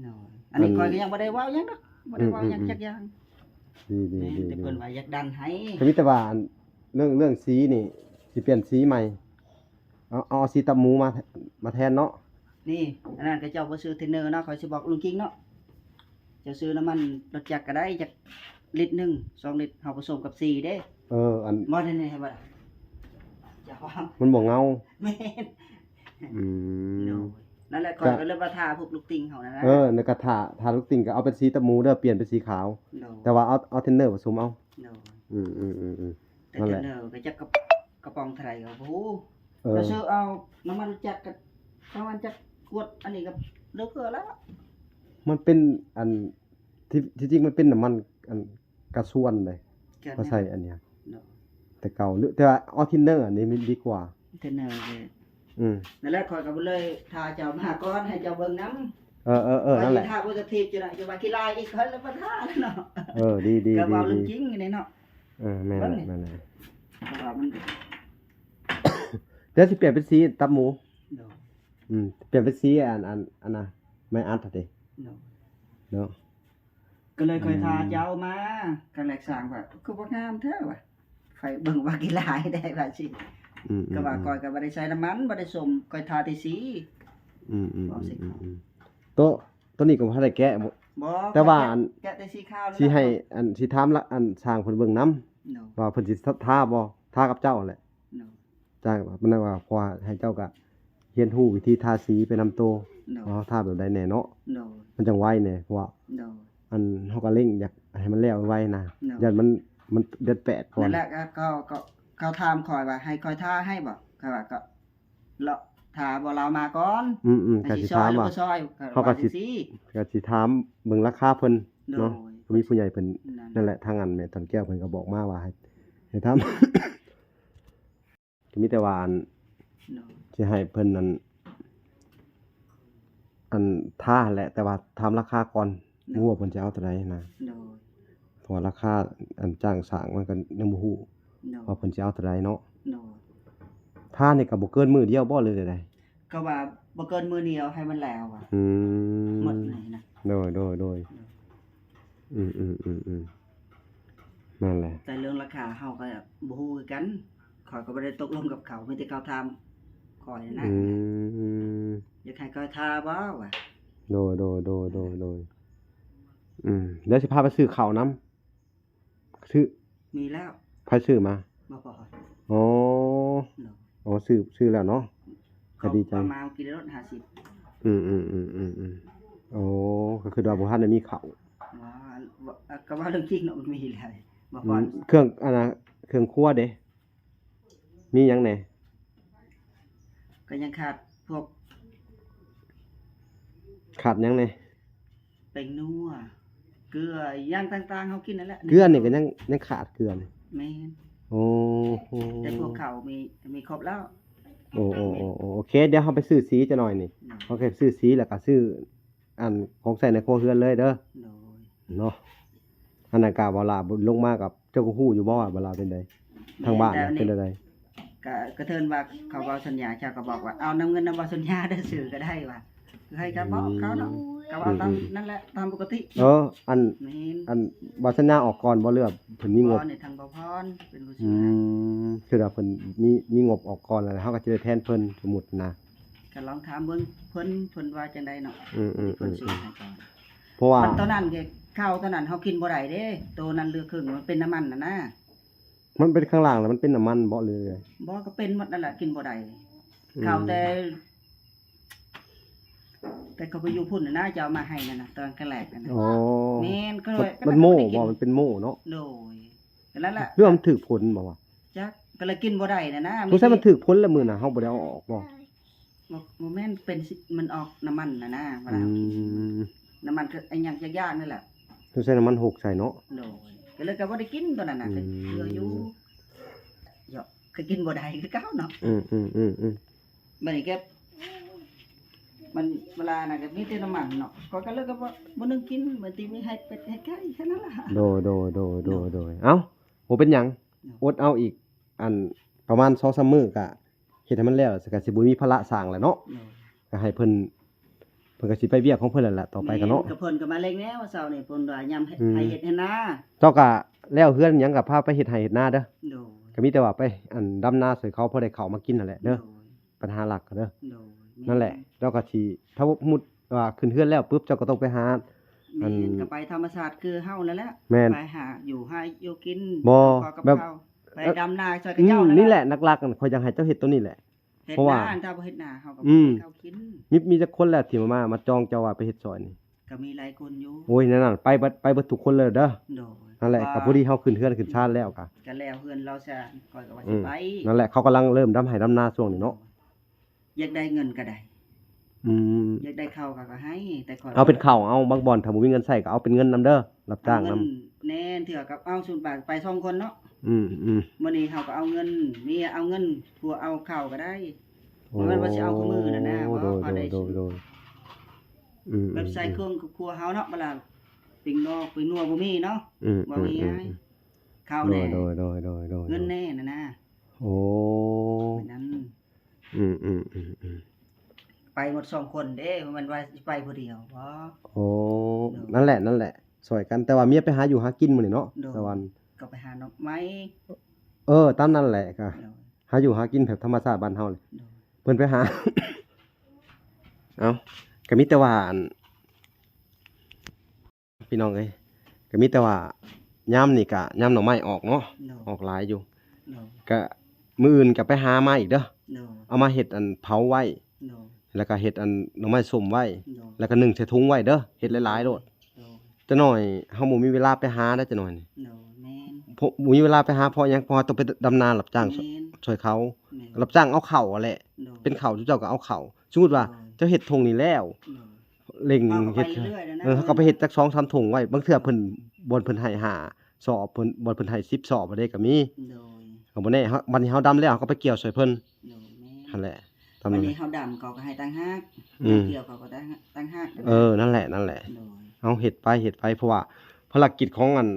[SPEAKER 3] โดยอันนี้ข้อยก็ยังบ่ได้เว้าหยังดอกบ่ได้เว้าหยังจักอย่าง
[SPEAKER 2] ดี
[SPEAKER 3] แต่เพิ่นว่าอยากดันให้
[SPEAKER 2] ก็มีแต่ว่าเรื่องสีนี่สิเปลี่ยนสีใหม่เอาสีตับหมูมาแทนเนาะ
[SPEAKER 3] นี่อันนั้นก็เจ้าบ่ซื้อเทรนเนอร์เนาะข้อยสิบอกลุงกิ้งเนาะเจ้าซื้อน้ำมันรถจักรก็ได้จักลิตรหนึง2ลิตรเฮาผสมกับ4เด้
[SPEAKER 2] อัน
[SPEAKER 3] บ่ได้ให้บ่ล่ะจะว่า
[SPEAKER 2] มันบ่เงา
[SPEAKER 3] แม่น โดยนั่นแหละข้อยก็เลยว่าทาพวกลูกติงเฮานั่นนะ
[SPEAKER 2] ในกระทาลูกติ่งก็เอาเป็นสีตับหมูเด้อเปลี่ยนเป็นสีขาว
[SPEAKER 3] โดย
[SPEAKER 2] แต่ว่าเอาเทนเนอร์ผสมเอา
[SPEAKER 3] โดย
[SPEAKER 2] อืม
[SPEAKER 3] แต่
[SPEAKER 2] นั่น
[SPEAKER 3] เทร
[SPEAKER 2] แหละ
[SPEAKER 3] นเนอร์ก็จักกระป๋องเท่าไหร่ก็บ่ฮู้ ก็ซื้อเอาน้ำมันจักกับน้ำมันจักกวดอันนี้ก็เลิกเกลือแล้ว
[SPEAKER 2] มันเป็นอันที่จริงมันเป็นน้ำมันอันกระส่วนเลยก็ใส่อันเนี้ย
[SPEAKER 3] เนาะ
[SPEAKER 2] แต่เก่าหรือแต่ว่าออทินเนอร์อันนี้มันดีกว่า
[SPEAKER 3] เทนเนอร์เลย
[SPEAKER 2] อืม
[SPEAKER 3] นั่นแหละข่อยก็บ่เลยทาเจ้ามาก่อนให้เจ้าเบิ่งนำ
[SPEAKER 2] เออนั่นแหละ
[SPEAKER 3] ทาโพสิทีฟจังได๋จะว่าขี้ลายอีกคนแล้วบ่ทาเนาะ
[SPEAKER 2] ดี
[SPEAKER 3] ก็เว้าเรื่องจริงนี่เนาะ
[SPEAKER 2] แม่น
[SPEAKER 3] เบิ่ง
[SPEAKER 2] แหละ
[SPEAKER 3] นี่
[SPEAKER 2] แม่นแหละ
[SPEAKER 3] เพราะว่ามัน
[SPEAKER 2] เดี๋ยวสิเปลี่ยนเป็นสีตับหมู
[SPEAKER 3] เนาะ
[SPEAKER 2] เปลี่ยนเป็นสีอันน่ะไม่อัดเด้
[SPEAKER 3] เนาะ
[SPEAKER 2] เนาะ
[SPEAKER 3] ก็เลยค่อยทาเจ้ามากันแรกสร้างว่าคือบ่งามแท้ว่ะไฟเบิ่งว่าขี้ลายได้ว่าสิ ก็ว่าก่อยก็บ่ได้ใช้น้ำมันบ่ได้สมก่อยทาแต่สี
[SPEAKER 2] ตัวนี้ก็บ่ทันได้แกะ
[SPEAKER 3] บ่
[SPEAKER 2] แต่ว่าอัน
[SPEAKER 3] แกะแต่สีขาว
[SPEAKER 2] สิให้อันสิถามละอันสร้างเพิ่นเบิ่งนํ
[SPEAKER 3] เนาะ
[SPEAKER 2] ว่าเพิ่นสิทาบ่ทากับเจ้าแหละ
[SPEAKER 3] เนาะ
[SPEAKER 2] จ้างมันว่าเพราะว่าให้เจ้าก็เรียนรู้วิธีทาสีไปนำโต
[SPEAKER 3] เนาะ
[SPEAKER 2] ว่าทาแบบใดแน่เนาะ
[SPEAKER 3] เนาะ
[SPEAKER 2] มันจังไวแน่เพราะว่า
[SPEAKER 3] เนาะ
[SPEAKER 2] อันเฮาก็เร่งอยากให้มันแล้วไวนะ
[SPEAKER 3] เนาะ
[SPEAKER 2] ยันมันเดือน8ก่อน
[SPEAKER 3] นั่นแหละก็เขาถามข่อยว่าให้ข่อยทาให้บ่ข่อยว่าก็เลาะทาบ่เรามาก่อน
[SPEAKER 2] ก็สิ
[SPEAKER 3] ซอ
[SPEAKER 2] ถาย ม
[SPEAKER 3] หรือ
[SPEAKER 2] ว่า
[SPEAKER 3] บ่ซอย
[SPEAKER 2] เขาก็สิ ก็สิถามเบิ่งราคาเพิ่น
[SPEAKER 3] โดย
[SPEAKER 2] เนาะมีผู้ใหญ่เพิ่น
[SPEAKER 3] นั่
[SPEAKER 2] นั่
[SPEAKER 3] น
[SPEAKER 2] นแหละทางอันแม่ตอนแก้วเพิ่นก็บอกมาว่าให้ทำ ก็มีแต่ว่าอัน
[SPEAKER 3] เนาะ
[SPEAKER 2] สิให้เพิ่นอันท่าแหละ แต่ว่าถามราคาก่อนบ่ฮู้ว่าเพิ่นจะเอาเท่าใดนะ
[SPEAKER 3] โดย
[SPEAKER 2] เพราะว่าราคาอันจ้างสร้างมันก็ยังบ่ฮู้
[SPEAKER 3] โดย
[SPEAKER 2] ว่าเพิ่นสิเอาเท่าใดเนาะ
[SPEAKER 3] โดย
[SPEAKER 2] ท่านี่ก็บ่เกินมื้อเดียวบ่เลยใด
[SPEAKER 3] ก็ว่าบ่เกินมื้อเดียวให้มันแล้วอ่ะ
[SPEAKER 2] ๆ
[SPEAKER 3] หมดเลยนะ
[SPEAKER 2] โดยนั่นแหละ
[SPEAKER 3] แต่เรื่องราคาเฮาก็บ่ฮู้คือกันข่อยก็บ่ได้ตกลงกับเขามีแต่เขาถามข่อยนะอยากให้ข่อยทาบ่วะ
[SPEAKER 2] โดยเดี๋ยวสิพาไปซื้อข้าวนํซื้อ
[SPEAKER 3] มีแล้ว
[SPEAKER 2] ไผซื้อมา
[SPEAKER 3] บ่พอ
[SPEAKER 2] อ๋อ
[SPEAKER 3] เนาะ
[SPEAKER 2] ซื้อแล้วเนาะก็ดีใจ
[SPEAKER 3] ประมาณกิโลละ50
[SPEAKER 2] โอ้ก็คือว่าบ่ทันได้มีข้าว
[SPEAKER 3] ว่าก็ว่าเรื่องจริงเนาะมันมีแล้วบ่พอ
[SPEAKER 2] เครื่องอันน่ะเครื่องครัวเด้มีหยังแหน่
[SPEAKER 3] ก็ยังขาดพวก
[SPEAKER 2] ขาดหยังแหน่
[SPEAKER 3] แป้งนัวเกลือย่างต่างๆเฮากินนั่นแหละ
[SPEAKER 2] เกลือนี่ก็ยังขาดเกลือนี่
[SPEAKER 3] แม่น
[SPEAKER 2] โอ้
[SPEAKER 3] แต่พวกเขามีครบแล้ว
[SPEAKER 2] โอเคเดี๋ยวเฮาไปซื้อสีจะหน่อยนี่
[SPEAKER 3] เนาะ
[SPEAKER 2] โอเคซื้อสีแล้วก็ซื้ออันของใส่ในครัวเรือนเลยเด้อ
[SPEAKER 3] โดย
[SPEAKER 2] เนาะอันนั้นก็บ่ล่ะลงมากับเจ้าก็ฮู้อยู่บ่ว่าบ่ล่ะเป็นไดทางบ้านน่ะเป็นได
[SPEAKER 3] ก็เทินว่าเขาเว้าสัญญาเจ้าก็บอกว่าเอาน้ำเงินน้ำบ่สัญญาเด้อซื้อก็ได้ว่าคือให้ก็บอกเขาเนาะก็ว่าตามนั่นแหละตามปกติ
[SPEAKER 2] อัน
[SPEAKER 3] แม่น
[SPEAKER 2] อันบ่สัญญาออกก่อนบ่เลือกเพิ่นมีงบ
[SPEAKER 3] พ่อนี่ทางบ่พรเป็นผู้ซื้อให้
[SPEAKER 2] คือว่าเพิ่นมีงบออกก่อนแล้วเฮาก็จะได้แทนเพิ่นสมมุตินะ
[SPEAKER 3] ก็ลองถามเบิ่งเพิ่นว่าจังได๋เนาะ เพิ่นซื้อให้ก่อน
[SPEAKER 2] เพราะว่า
[SPEAKER 3] มันตอนนั้นแกข้าวตอนนั้นเฮากินบ่ได้เด้ตัวนั้นเหลือครึ่งมันเป็นน้ำมันน่ะนะ
[SPEAKER 2] มันเป็นข้างล่างแล้วมันเป็นน้ำมันบ่เลย
[SPEAKER 3] บ่ก็เป็นหมดนั่นแหละกินบ่ได้ข้าวแต่เขาไปอยู่พุ่นน่ะนะจะเอามาให้นั่นน่ะตอนกระแลกนั่นน่ะ
[SPEAKER 2] อ๋อ
[SPEAKER 3] แม่นก็เลย
[SPEAKER 2] มันโม่บ่มันเป็นโม่เนาะ
[SPEAKER 3] โดยก็นั่นแหละ
[SPEAKER 2] เรื่องมันถึกผลบ่วะ
[SPEAKER 3] จักก็เลยกินบ่ได้น่ะนะ
[SPEAKER 2] สงสัยมันถึกผลแล้วมื้อน่ะเฮาบ่ได้เอาออกบ่
[SPEAKER 3] บ่แม่นเป็นสิมันออกน้ำมันน่ะนะเวลากินน้ำมันคือไอ้หยังยากๆนั่นแหละ
[SPEAKER 2] สงสัยน้ำมันหกใส่เนาะ
[SPEAKER 3] โดยก็เลยก็บ่ได้กินตัวนั้นน่ะก็เหลืออยู่หยอกก็กินบ่ได้คือเก่าเนาะ บัดนี้แกมันเวลาน่ะก็มีแต่น้ำมันเนาะก็เลยก็บ่นึงกินเหมือนที่มีให้เป็ดให้ไก่แค่นั้นล่ะ
[SPEAKER 2] โดยเอ้าบ่เป็นหยังอดเอาอีกอันประมาณ 2-3 มื้อก็เฮ็ดให้มันแล้วก็สิบ่มีภาระสร้างแล้วเนาะก็ให้เพิ่นก็สิไปเวียกของเพิ่นแล้วล่ะต่อไปก็เนาะ
[SPEAKER 3] ก็เพิ่นก็มาเล็งแล้วเช้านี่เพิ่นว่ายามให้เฮ็ดให้นา
[SPEAKER 2] เจ้าก็แล้วเฮือนหยังก็พาไปเฮ็ดไร่เฮ็ดนาเด้อ
[SPEAKER 3] โดย
[SPEAKER 2] ก็มีแต่ว่าไปอันดำนาสวยเขาพอได้เข้าวมากินนั่นแหละเด้อปัญหาหลักก็เด้อ
[SPEAKER 3] โดย
[SPEAKER 2] นั่นแหละเจ้าก็สิถ้าสมมุติว่าขึ้นเฮือนแล้วปุ๊บเจ้าก็ต้องไปหา อัน
[SPEAKER 3] ก็ไปธรรมศาสตร์คือเฮานั่นแหละ
[SPEAKER 2] แม่น
[SPEAKER 3] ไปหาอยู่หาอยู่กิน
[SPEAKER 2] บ่
[SPEAKER 3] พอกับ
[SPEAKER 2] แบบ
[SPEAKER 3] ข้าวไปดำนาช่วยกับเจ้า
[SPEAKER 2] นี่แหละนักลักกันข่อยอยากให้เจ้าเฮ็ดตัวนี้แหละ
[SPEAKER 3] เฮ็ด
[SPEAKER 2] เพราะว่า
[SPEAKER 3] นาถ้าบ่เฮ็ดนาเฮาก็
[SPEAKER 2] อื
[SPEAKER 3] บ่
[SPEAKER 2] ม
[SPEAKER 3] ให้เขากิน
[SPEAKER 2] มีจักคนแล้วที่มาจองเจ้าว่าไปเฮ็ดซอยนี่
[SPEAKER 3] ก็มีหลายคนอยู่
[SPEAKER 2] โอ้ยนั่นน่ะไปเบิดทุกคนเลยเด้อ
[SPEAKER 3] โดย
[SPEAKER 2] นั่นแหละกับผู้ที่เฮาขึ้นเฮือนขึ้นชาติแล้วก็
[SPEAKER 3] กันแล้วเพื่อนเราจะก่อยก็ว่าสิไป
[SPEAKER 2] นั่นแหละเขากำลังเริ่มดำไห้ดำนาช่วงนี้เนาะ
[SPEAKER 3] อยากได้เงินก็ได้
[SPEAKER 2] อืม
[SPEAKER 3] อยากได้ข้าวก็ให้แต่ก่อน
[SPEAKER 2] เอาเป็นข้าวเอาบางบ่อนถ้าบ่มีเงินใช้ก็เอาเป็นเงินนำเด้อรับจ้างนำ
[SPEAKER 3] เอเงิแน่นเถื่อกับเอา0 บาทไป2คนเนาะ
[SPEAKER 2] อืม
[SPEAKER 3] มื้อนี้เฮาก็เอาเงินนี่เอาเงินผัวเอาข้าวก็ได้บ่แม่นว่าสิเอาคู่มือน่ะนะบ่
[SPEAKER 2] โดย
[SPEAKER 3] พอได้
[SPEAKER 2] โดยอืม
[SPEAKER 3] แบบใส่เครื่องครัวเฮาเนาะเวลาปิ้งนอกปิ้งนัวบ่มีเนาะ
[SPEAKER 2] อืม
[SPEAKER 3] บ่มีไงข้าวแน่
[SPEAKER 2] โดย
[SPEAKER 3] เงินแน่น่ะนะ
[SPEAKER 2] โอ้
[SPEAKER 3] แบบนั้น
[SPEAKER 2] อืม
[SPEAKER 3] ไปหมด2คนเด้มันว่าสิไปผู้เดียวบ่
[SPEAKER 2] โอ้นั่นแหละสวยกันแต่ว่าเมียไปหาอยู่หากินมื้อนี้เนาะ
[SPEAKER 3] โดย
[SPEAKER 2] ตะวัน
[SPEAKER 3] ก็ไปหาหน่อไม้
[SPEAKER 2] ตามนั่นแหละก็
[SPEAKER 3] โดย
[SPEAKER 2] หาอยู่หากินแบบธรรมชาติบ้านเฮาเลย
[SPEAKER 3] โดย
[SPEAKER 2] เพิ่นไปหา เอ้าก็มีแต่ว่าพี่น้องเอ้ยก็มีแต่ว่ายามนี่ก็ยามหน่อไม้ออกเนาะ
[SPEAKER 3] โดย
[SPEAKER 2] ออกหลายอยู่
[SPEAKER 3] โดย
[SPEAKER 2] ก็มื้ออื่นก็ไปหามาอีกเด้อ
[SPEAKER 3] โดย
[SPEAKER 2] เอามาเฮ็ดอันเผาไว้
[SPEAKER 3] โดย
[SPEAKER 2] แล้วก็เฮ็ดอันหน่อไม้ส้มไว้
[SPEAKER 3] โดย
[SPEAKER 2] แล้วก็นึ่งใส่ถุงไว้เด้อเฮ็ดหลายๆโลด
[SPEAKER 3] โดย
[SPEAKER 2] จักหน่อยเฮาบ่มีเวลาไปหาได้จักหน่อยนี่
[SPEAKER 3] โดยแม่น
[SPEAKER 2] เพราะบ่มีเวลาไปหาเพราะหยังเพราะว่าต้องไปดำนารับจ้าง
[SPEAKER 3] แม่น
[SPEAKER 2] ช่วยเขา
[SPEAKER 3] แม่น
[SPEAKER 2] รับจ้างเอาเข่าวอะแหละ
[SPEAKER 3] โดย
[SPEAKER 2] เป็นเข่าวเจ้าก็เอาเข่าวสมมุติว่าเจ้าเฮ็ดทงนี่แล้ว
[SPEAKER 3] โดย
[SPEAKER 2] เล็ง
[SPEAKER 3] เอาก็ไป
[SPEAKER 2] เฮ็ด
[SPEAKER 3] เรื่อยๆแล้วนะ
[SPEAKER 2] เขาก็ไปเฮ็ดจัก2-3ถุงไว้บางเทื่อเพิ่นบ่นเพิ่นให้5สอบเพิ่นบ่นเพิ่นให้10สอบบ่ได้ก็มี
[SPEAKER 3] โดย
[SPEAKER 2] ก็บ่แน่เฮาบัดนี้เฮาดำแล้วเฮาก็ไปเกี่ยวช่วยเพิ่น
[SPEAKER 3] โดยแม่น
[SPEAKER 2] นั่นแหละตาม
[SPEAKER 3] วั
[SPEAKER 2] นั้น น
[SPEAKER 3] นี้เฮาดำเขาก็ให้ตั้งฮัก
[SPEAKER 2] อืม
[SPEAKER 3] เกี่ยวเขาก็ตั้งฮัก
[SPEAKER 2] นั่นแหละ
[SPEAKER 3] โดย
[SPEAKER 2] เอาเฮ็ดไปเพราะว่าภารกิจของอัน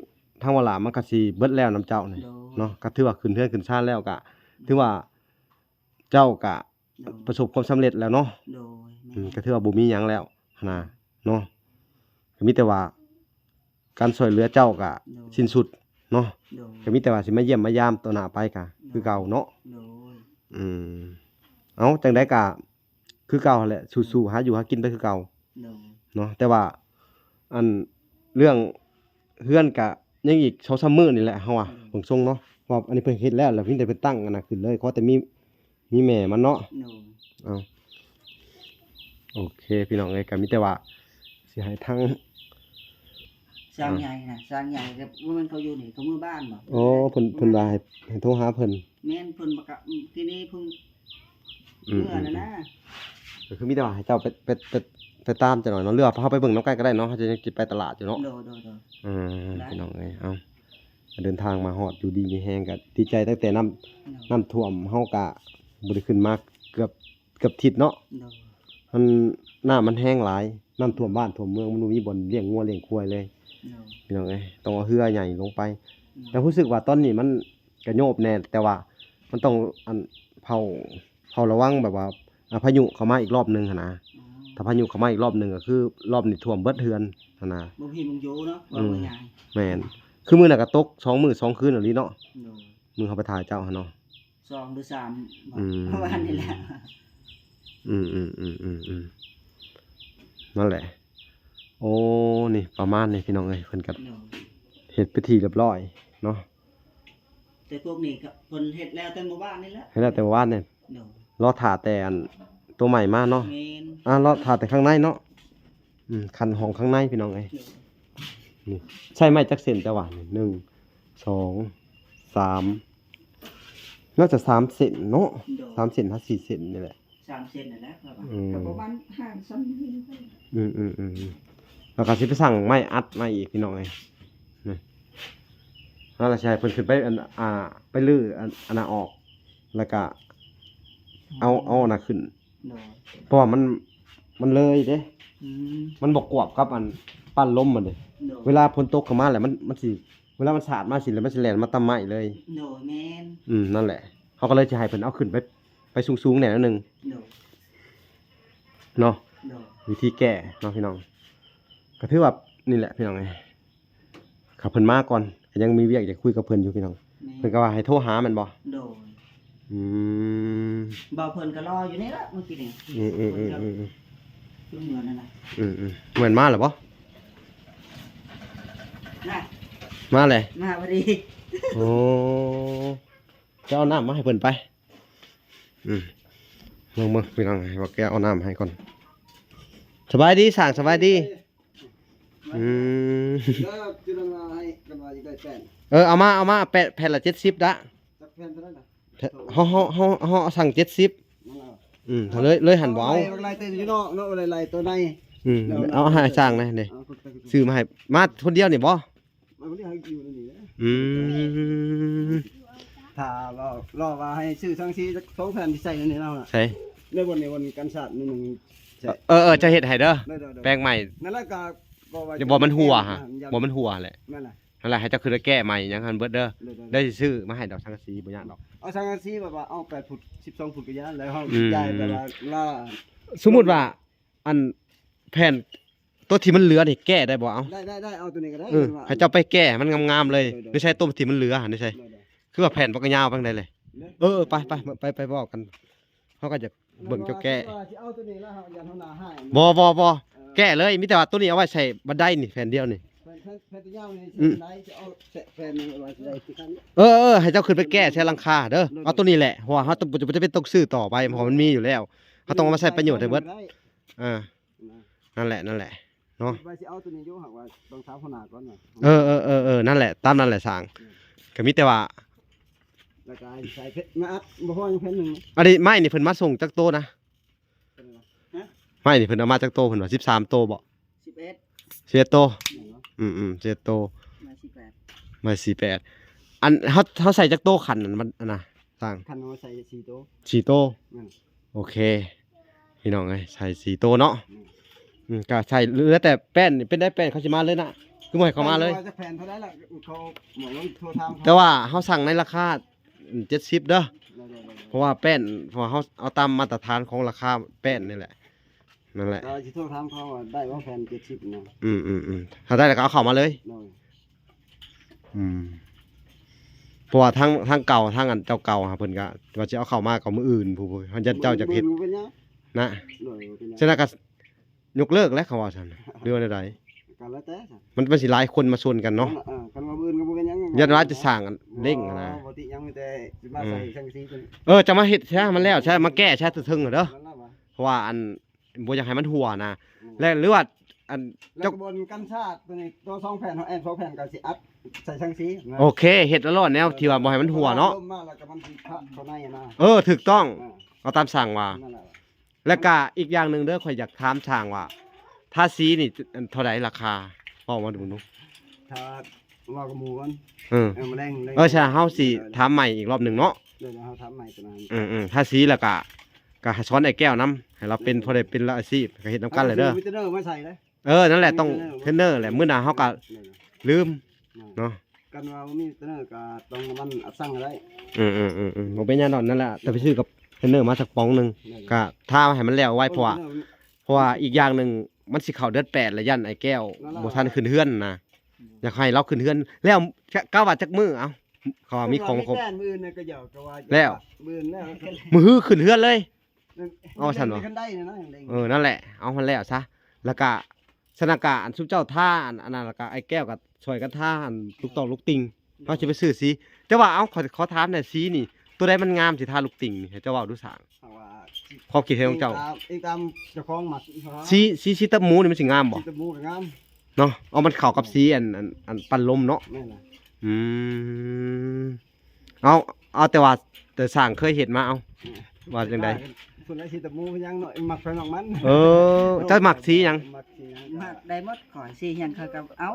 [SPEAKER 2] ทางวลามันก็สิเบิดแล้วนํเจ้านี่
[SPEAKER 3] โดย
[SPEAKER 2] เนาะก็ถือว่าขึ้นเฮือนขึ้นศาลแล้วก็ถือว่าเจ้าก็
[SPEAKER 3] โดย
[SPEAKER 2] ประสบความสำเร็จแล้วเนาะ
[SPEAKER 3] โดยแม่น
[SPEAKER 2] ก็ถือว่าบ่มีหยังแล้วหั้นนะเนาะก็มีแต่ว่าการช่วยเหลือเจ้าก็สิ้นสุดเนาะ
[SPEAKER 3] โดย
[SPEAKER 2] ก็มีแต่ว่าสิมาเยี่ยมมายามต่อหน้าไปก็คือเก่าเนาะ
[SPEAKER 3] โดย
[SPEAKER 2] เอาจังได๋ก็คือเก่าแหละสู้ๆหาอยู่หากินไปคือเก่า
[SPEAKER 3] โดย
[SPEAKER 2] เนาะแต่ว่าอันเรื่องเฮือนก็ยังอีก 2-3 มื้อนี่แหละเฮาว่าเบิ่งทรงเนาะเพราะอันนี้เพิ่นเฮ็ดแล้วเพิ่นได้เพิ่นตั้งอันน่ะขึ้นเลยขอแต่มีแม่มันเนาะ
[SPEAKER 3] โดย
[SPEAKER 2] เอาโอเคพี่น้องเอ้ยก็มีแต่ว่าสิให้ทาง
[SPEAKER 3] สร้างใหญ่น่ะสร้างใหญ่กับว่ามันเขาอยู่นี่เขามือบ้านบ่
[SPEAKER 2] อ๋อเพิ่นว่าให้โทรหาเพิ่น
[SPEAKER 3] แม่นเพิ่นบ่กะทีนี้เพิ่ง
[SPEAKER 2] อื
[SPEAKER 3] เมื่อนั้นนะ
[SPEAKER 2] ก็คือมีแต่ว่าให้เจ้าไปตามจังหน่อยเนาะเรือเฮาไปเบิ่งนำกันก็ได้เนาะเฮาจะยังสิไปตลาดอยู่เนาะ
[SPEAKER 3] โดย
[SPEAKER 2] พี่น้องเอ้ยเอาเดินทางมาฮอดอยู่ดีมีแฮงก็ดีใจตั้งแต่น้ำท่วมเฮาก็บ่ได้ขึ้นมาเกือบทิศเนาะ
[SPEAKER 3] โดย
[SPEAKER 2] มันน้ามันแห้งหลายน้ำท่วมบ้านท่วมเมืองมันบ่มีบ่อนเลี้ยงงัวเลี้ยงควายเลย
[SPEAKER 3] โดย
[SPEAKER 2] พี่น้องเอ้ยต้องเอาเรือใหญ่ลงไป แต่รู้สึกว่าตอนนี้มันกระโยบแน่แต่ว่ามันต้องอันเผาระวังแบบว่าพายุเข้ามาอีกรอบหนึงหั่นนะถ้าพายุเข้ามาอีกรอบหนึงก็คือรอบนี้ท่วมเบิดเฮือนหั่นนะ
[SPEAKER 3] บ่พี่มึงอยู่เนาะว่าบ่ใหญ่
[SPEAKER 2] แม่นคือมื้อน่ะก็ตก2มื้อ2คืนอีหลีเนาะ
[SPEAKER 3] โดย
[SPEAKER 2] มื้อเขาไปถ่ายเจ้าหั่นเนาะ
[SPEAKER 3] 2หรือ3บ่
[SPEAKER 2] อืม
[SPEAKER 3] เพราะว่านี่แหละ
[SPEAKER 2] นั่นแหละ โอ้นี่ประมาณนี้พี่น้องเอ้ยเพิ่นก็
[SPEAKER 3] โดย
[SPEAKER 2] เฮ็ดพิธีเรียบร้อยเนาะ
[SPEAKER 3] แต่พวกนี้ก็เพิ่นเฮ็ดแล้วแต่หมู่บ้านนี่แหละ
[SPEAKER 2] ให้แล้วแต่ว่าเนี่ย
[SPEAKER 3] โดย
[SPEAKER 2] รอถ่าแต่อันตัวใหม่มาเนาะ
[SPEAKER 3] แม่น
[SPEAKER 2] รอถ่าแต่ข้างในเนาะคันห้องข้างในพี่น้องเอ้ย
[SPEAKER 3] โดย
[SPEAKER 2] นี่ใช่ไหมจักเส้นแต่ว่านี่1 2 3น่าจะ3เส้นเนาะ
[SPEAKER 3] โดย
[SPEAKER 2] 3เส้นถ้า4เส้นนี่แหละ
[SPEAKER 3] 3เซนนั่นแหละครับ
[SPEAKER 2] อืม
[SPEAKER 3] ก็ประมาณ5ซ้ำนี่
[SPEAKER 2] แล้วก็สิไปสั่งไม้อัดมาอีกพี่น้องเอ้ยนี่แล้วเราใช้เพิ่นขึ้นไปไปลื้ออันน่ะออก แล้วก็เอาอันน่ะขึ้น
[SPEAKER 3] โดย
[SPEAKER 2] เพราะว่ามันเลยเด้
[SPEAKER 3] อืม
[SPEAKER 2] มันบ่กวบกับอันปั้นลมมันเด้
[SPEAKER 3] โดย
[SPEAKER 2] เวลาฝนตกเข้ามาแล้วมันสิเวลามันสาดมาสิแล้วมันสิแล่นมาตำไม้เลย
[SPEAKER 3] โดยแม่น
[SPEAKER 2] นั่นแหละเขาก็เลยจะให้เพิ่นเอาขึ้นไปสูงๆแหน่นิดนึง
[SPEAKER 3] โดย
[SPEAKER 2] เนาะ
[SPEAKER 3] โดย
[SPEAKER 2] วิธีแก้เนาะพี่น้องก็ถือว่านี่แหละพี่น้องเอ้ยขับเพิ่นมาก่อนก็ยังมีเวียกอยากคุยกับเพิ่นอยู่พี่น้อง
[SPEAKER 3] แม่
[SPEAKER 2] เพิ่นก็ว่าให้โทรหาแม่นบ่
[SPEAKER 3] โดย
[SPEAKER 2] อืม
[SPEAKER 3] บ่าวเพิ่นก็รออยู่นี่ละเมื่อกี้นี่คือเหมือนนั่นน่ะ
[SPEAKER 2] เหมือนมาเหรอบ่
[SPEAKER 3] น่ะ
[SPEAKER 2] มาเลย
[SPEAKER 3] มาพอดี
[SPEAKER 2] โอ้จะเอาน้ำมาให้เพิ่นไปเบิ่งพี่น้องให้ว่าแกเอาน้ำให้ก่อนสบายดีสร้างสบายดี
[SPEAKER 3] ม
[SPEAKER 2] อืม
[SPEAKER 4] แล้วจะมาให้กันว่าจะได้แป้น
[SPEAKER 2] เอามาแผ่นละ70ละ
[SPEAKER 4] จักแป้นเท่านั้นน่ะ
[SPEAKER 2] เฮาสั่ง70
[SPEAKER 4] นั่นล่ะ
[SPEAKER 2] เลยหันบ่เอา
[SPEAKER 4] ลายเต้นอยู่นอกเนาะลายตัวใน
[SPEAKER 2] เอาให้สร้างนะนี่
[SPEAKER 4] เอาคนไป
[SPEAKER 2] ซื้อมาให้มาคนเดียวนี่บ่
[SPEAKER 4] มันบ่ได้ให้อยู่นี่นะ
[SPEAKER 2] อืม
[SPEAKER 4] ถ้ารอว่าให้ซื้อทั้งซีจัก2แผ่นที่ใส่ในนี้เนาะ
[SPEAKER 2] ใช่
[SPEAKER 4] ในวันนี้วันกันชาตินึงใช่
[SPEAKER 2] จะเฮ็ดให้เด้อ
[SPEAKER 4] ได้
[SPEAKER 2] แปลงใหม่
[SPEAKER 4] นั่นแหละก็ว่า
[SPEAKER 2] อย่าบ่มันหัวฮะบ่มันหัวแหละ
[SPEAKER 4] นั่นแหละ
[SPEAKER 2] นั่นแหละให้เจ้าคือได้แก้ใหม่หยังหันเบิดเด้อ
[SPEAKER 4] ได้
[SPEAKER 2] ได้ซื้อมาให้ดอกสังกะสีบ่ยากดอก
[SPEAKER 4] เอาสังกะสีแบบว่าเอา8ฟุต12ฟุตก็ยานแล้วเฮา
[SPEAKER 2] อืม
[SPEAKER 4] จ่ายแบบว่าล่า
[SPEAKER 2] สมมุติว่าอันแผ่นตัวที่มันเหลือนี่แก้ได้บ่เอา
[SPEAKER 4] ได้เอาตัวนี้ก็ได้
[SPEAKER 2] ให้เจ้าไปแก้มันงามๆเลยไม่ใช่ตัวที่มันเหลือหั่นนี่ใช่คือว่าแผ่นบ่ก็ยาวปานใดเลยไปบอกกันเฮาก็จะเบิ่งเจ้าแก้
[SPEAKER 4] สิเอาตัวนี้แล้วเฮายันเฮาหน้าให้
[SPEAKER 2] บ่แก้เลยมีแต่ว่าตัวนี้เอาไว้ใส่บันไดนี่แผ่นเดียวนี่
[SPEAKER 4] แผ่นตัวยาวนี่สิได้จะเอาแผ่นนึงเอาไว้ได้ที่คัน
[SPEAKER 2] ให้เจ้าขึ้นไปแก้ใช้หลังคาเด้อเอาตัวนี้แหละเพราะว่าเฮาต้องจะเป็นต้องซื้อต่อไปเพราะมันมีอยู่แล้วเฮาต้องเอามาใช้ประโยชน์ให้เบิดนั่นแหละเนาะ
[SPEAKER 4] ไปสิเอาตัวนี้อยู่หักว่าต้องถามหัวหน้าก่อนน่ะ
[SPEAKER 2] นั่นแหละตามนั่นแหละสร้างก็มีแต่ว่า
[SPEAKER 4] แล้วก็ใส่เพชรมาอัดบ่พอยังแผ่นนึง
[SPEAKER 2] อันนี้ไม้นี่เพิ่นมาส่งจักโตนะไม้นี่เพิ่นเอามาจักโตเพิ่นว่า13โตบ่
[SPEAKER 3] 11
[SPEAKER 2] 11โต11โต
[SPEAKER 3] มา18
[SPEAKER 2] ไม้48อันเฮาใส่จักโตขันนั่นมันอันน่ะสร้าง
[SPEAKER 4] คันเอาใส่4ตัว
[SPEAKER 2] 4โตโอเคพี่น้องเอ้ยใส่4โตเนาะก็ใส่เหลือแต่แป้นนี่เป็นได้แป้นเขาสิมาเลยนะคือบ่ให้เขามาเลย
[SPEAKER 4] จะแผ่นเท่าไหร่ล่ะเขาหมอลงโทรถาม
[SPEAKER 2] แต่ว่าเฮาสั่งในราคา70เด้อเพราะว่าแป้นเพราะว่าเฮาเอาตามมาตรฐานของราคาแป้นนี่แหละนั่นแหละ
[SPEAKER 4] เราสิโทรถามเขาว่าได้บ่แผ่น70นะ
[SPEAKER 2] ถ้าได้แล้วก็เอาเข้ามาเลย
[SPEAKER 4] น้อย
[SPEAKER 2] เพราะว่าทางเก่าทางอันเจ้าเก่าครับเพิ่นก็ว่าสิเอาเข้ามากับมื้ออื่นผู้เฮาเจ้าจะเฮ็ด
[SPEAKER 4] เป็นหยัง
[SPEAKER 2] นะ
[SPEAKER 4] น้อยเป็นหยัง
[SPEAKER 2] ฉะนั้นก็ยกเลิกแล้วเขาว่าซั่นหรือว่าใด
[SPEAKER 4] กันแล้วแต่
[SPEAKER 2] มันสิหลายคนมาชวนกันเนาะ
[SPEAKER 4] คันว่าอื่นก็บ่เป็นหยัง
[SPEAKER 2] ยันว่าจะสร้างกันเร่งนะ
[SPEAKER 4] ปกติยังมีแต่สิมาใส่สังกะสีตัวนี้
[SPEAKER 2] จะมาเฮ็ดใช่มันแล้วใช่มาแก้ใช่ถึงเด้อ
[SPEAKER 4] นั่นล่ะวะ
[SPEAKER 2] เพราะว่าอันบ่อยากให้มันหัวนะและหรือว่าอัน
[SPEAKER 4] แล้วก็บนกันชาติตัวนี้ตัว2แผ่นเฮาแอน2แผ่นก็สิอัดใส่สังกะสีนะ
[SPEAKER 2] โอเคเฮ็ดแล้วรอดแนวที่ว่าบ่ให้มันหัวเนาะ
[SPEAKER 4] ลมมาแล้วก็มันสิพัดเข้าในนะ
[SPEAKER 2] ถูกต้องเอาตามสั่งว่า
[SPEAKER 4] นั่นแหละ
[SPEAKER 2] แล้วก็อีกอย่างหนึงเด้อข่อยอยากถามช่างว่าถ้าสีนี่เท่าใดราคาบอกมาดูหนู
[SPEAKER 4] ถ้าว่ากับหมู่กัน มาแรง
[SPEAKER 2] ใช่เฮาสิถามใหม่อีกรอบหนึงเนาะ
[SPEAKER 4] เดี๋ยวเฮาทำใหม่ตัวนั้น
[SPEAKER 2] ถ้าสีแล้วก็ให้ช้อนไอ้แก้วนํให้เราเป็นพอได้เป็นอาชีพก็เฮ็ดนํกันเลยเด้อ
[SPEAKER 4] วิตเนอร์มาใส่เลย
[SPEAKER 2] นั่นแหละต้องเทรนเนอร์แหละมื้อหน้าเฮาก็ลืมเนาะ
[SPEAKER 4] กันว่ามีวิตเนอร์ก็ต้องมันอัดสั่งได้
[SPEAKER 2] บ่เป็นหยังดอกนั่นแหละแต่ไปซื้อกับเทรนเนอร์มาสักป๋องหนึงก็ถ้าให้มันแล้วไว้เพราะว่าอีกอย่างหนึงมันสิเข้าเดือน8แล้วยันไอ้แก้วบ่ทันขึ้นเฮือนนะอยากให้เราขึ้นเฮือนแล้วก้าวว่าจักมื้อเอ้าเขาว่ามีของครบ
[SPEAKER 4] มื้อนึงก็เหยาก็ว่า
[SPEAKER 2] แล้ว
[SPEAKER 4] มื้อแล้ว
[SPEAKER 2] มื้อขึ้นเฮือนเลย เอาซั่นวะ
[SPEAKER 4] คันได้นะ
[SPEAKER 2] นั่นแหละเอามันแล้วซะแล้วก็สนากาอันซุปเจ้าท่าอันนั้นแล้วก็ไอ้แก้วก็ช่วยกันท่าอันลูกตอกลูกติงเฮาสิไปซื้อสีแต่ว่าเอาขอถามหน่อยสีนี่ตัวใดมันงามสิท่าลูกติงนี่ให้เจ้าเว้าดูสร้างความคิดเห็นของเจ้า
[SPEAKER 4] เองตามเจ้าของหมัก
[SPEAKER 2] สีตะหมูนี่มันสิงามบ่
[SPEAKER 4] ตะมูก็งาม
[SPEAKER 2] เนาะเอามันเข้ากับสีอันปันลมเนาะ
[SPEAKER 4] แม่นล่ะ
[SPEAKER 2] เอาแต่สร้างเคยเห็นมาเอาว่าจังได๋
[SPEAKER 4] ส่วนไอ้สิตะมูยังหน่อยหมักไปหมักมัน
[SPEAKER 2] เจ้ามักสีหยัง
[SPEAKER 4] หมักสีหยัง
[SPEAKER 3] มาได้หมดก่อนสิยังเขาก็เอา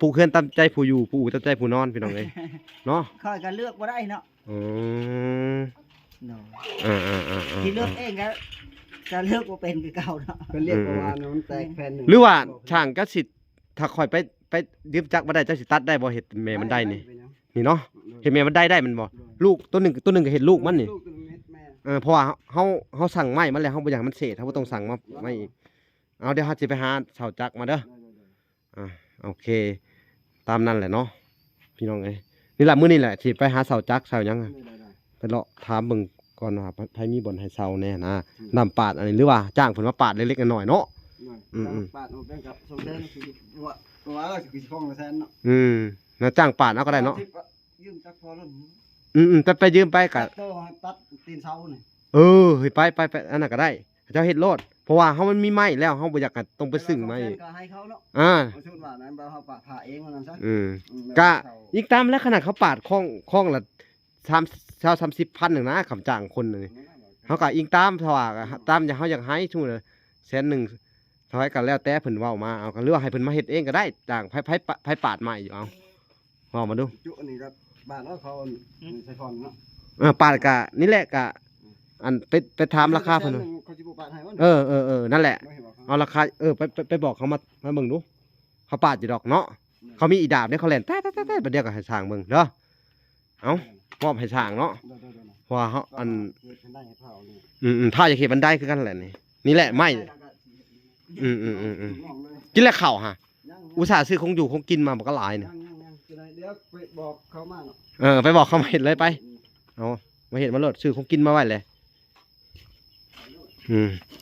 [SPEAKER 2] ปลูกเฮือนตามใจผู้อยู่ผู้ตามใจผู้นอนพี่น้องเอ้ยเนาะ
[SPEAKER 3] ค่อยก็เลือกบ่ได้เนาะ
[SPEAKER 2] อืม
[SPEAKER 3] เนาะ
[SPEAKER 2] ๆๆ
[SPEAKER 3] ที่เลือกเองก็เลือกบ่เป็นคือเก่าเนาะ
[SPEAKER 4] เพิ่นเรียกว่ามันแตกแผ่นหนึง
[SPEAKER 2] หรือว่าช่างก็สิถ้าข่อยไปยืมจักรบ่ได้เจ้าสิตัดได้บ่เฮ็ดแม่มันได้นี่เนาะเฮ็ดแม่มันได้มันบ่ลูกตัวหนึงก็เฮ็ดลูกมันนี่
[SPEAKER 4] ลูกตัวเม็ดแม่
[SPEAKER 2] เพราะว่าเฮาสั่งไม้มันแล้วเฮาบ่อยากให้มันเศษเฮาบ่ต้องสั่งมาไม่อีกเอาเดี๋ยวเฮาสิไปหาเสาจักรมาเด้อโอเค ตามนั้นแหละเนาะพี่น้องเอ้ยนี่ล่ะมื้อนี้แหละสิไปหาเสาจักรเสาหยังไปเลาะถามเบิ่งก่อนว่าไผมีบ่อนให้เสาแน่นะนำปาดอันนี้หรือว่าจ้างเพิ่นมาปาดเล็กๆน้อยๆเนาะ
[SPEAKER 4] ปาดออกเป็นกับสมเด็จคือว่าเราสิฟ้องแทนเนาะ
[SPEAKER 2] แล้วจ้างปาดเอาก็ได้เนาะ
[SPEAKER 4] ยืมจักพอรุ่น
[SPEAKER 2] ไปยืมไปก็
[SPEAKER 4] ตัดตีนเสานี่
[SPEAKER 2] เฮ้ยไปอันนั้นก็ได้เจ้าเฮ็ดโลดเพ ราะว่าเฮามันมีไม้แล้วเฮาบ่อยากให้ต้องไปซึ้งไม้
[SPEAKER 4] ก็ให้เขาเนาะ
[SPEAKER 2] อ่า
[SPEAKER 4] เอาชุดว่านั้นเฮาปะผ่าเองว่านั้นซะ
[SPEAKER 2] กะอีกตามแล้วขนาดเขาปาดข้องละ30,000นึงนะคำจ้างคนนึงเฮาก็อิงตามเพราะว่าตามอย่างเฮาอยากให้ชั่วละ100,000เท่าไหร่ก็แล้วแต่เพิ่นเว้ามาเอาก็หรือว่าให้เพิ่นมาเฮ็ดเองก็ได้จ้างไผปาดไม้อยู่เอาเว้ามาดู
[SPEAKER 4] จุอันนี้ก็บ้านเราเขาใส่ฟอนเนาะ
[SPEAKER 2] ปาดกะนี่แหละกะอันไปถามราคาเพิ่น
[SPEAKER 4] เขาสิบ่ปาดให้ว่า
[SPEAKER 2] นั่นแหละ
[SPEAKER 4] ไม่เห็นว่าเขา
[SPEAKER 2] เอาราคาไปบอกเขามาเบิ่งดูเขาปาดอยู่ดอกเนาะเขามีอีดาบเนี่ยเขาแล่นแต๊ะๆๆบัดเดียวก็ให้ช่างเบิ่งเด้อเอ้ามอบให้ช่างเนาะ
[SPEAKER 4] เดี๋ยวๆ
[SPEAKER 2] เพราะว่าเฮาอัน
[SPEAKER 4] เฮ็ดได้ให้เผานี่
[SPEAKER 2] ถ้าอยากเฮ็ดบันไดคือกันแหละนี่แหละไม้อืม
[SPEAKER 4] มองเลย
[SPEAKER 2] กินแล้วข้าวฮะ
[SPEAKER 4] ยัง
[SPEAKER 2] อุตส่าห์ซื้อของอยู่ของกินมาบ่ก็หลายเนี่ย
[SPEAKER 4] ยังจะได้เดี๋ยวไปบอกเขามาเนาะ
[SPEAKER 2] ไปบอกเขามาเฮ็ดเลยไปเอามาเฮ็ดมาโลดซื้อของกินมาไว้เลย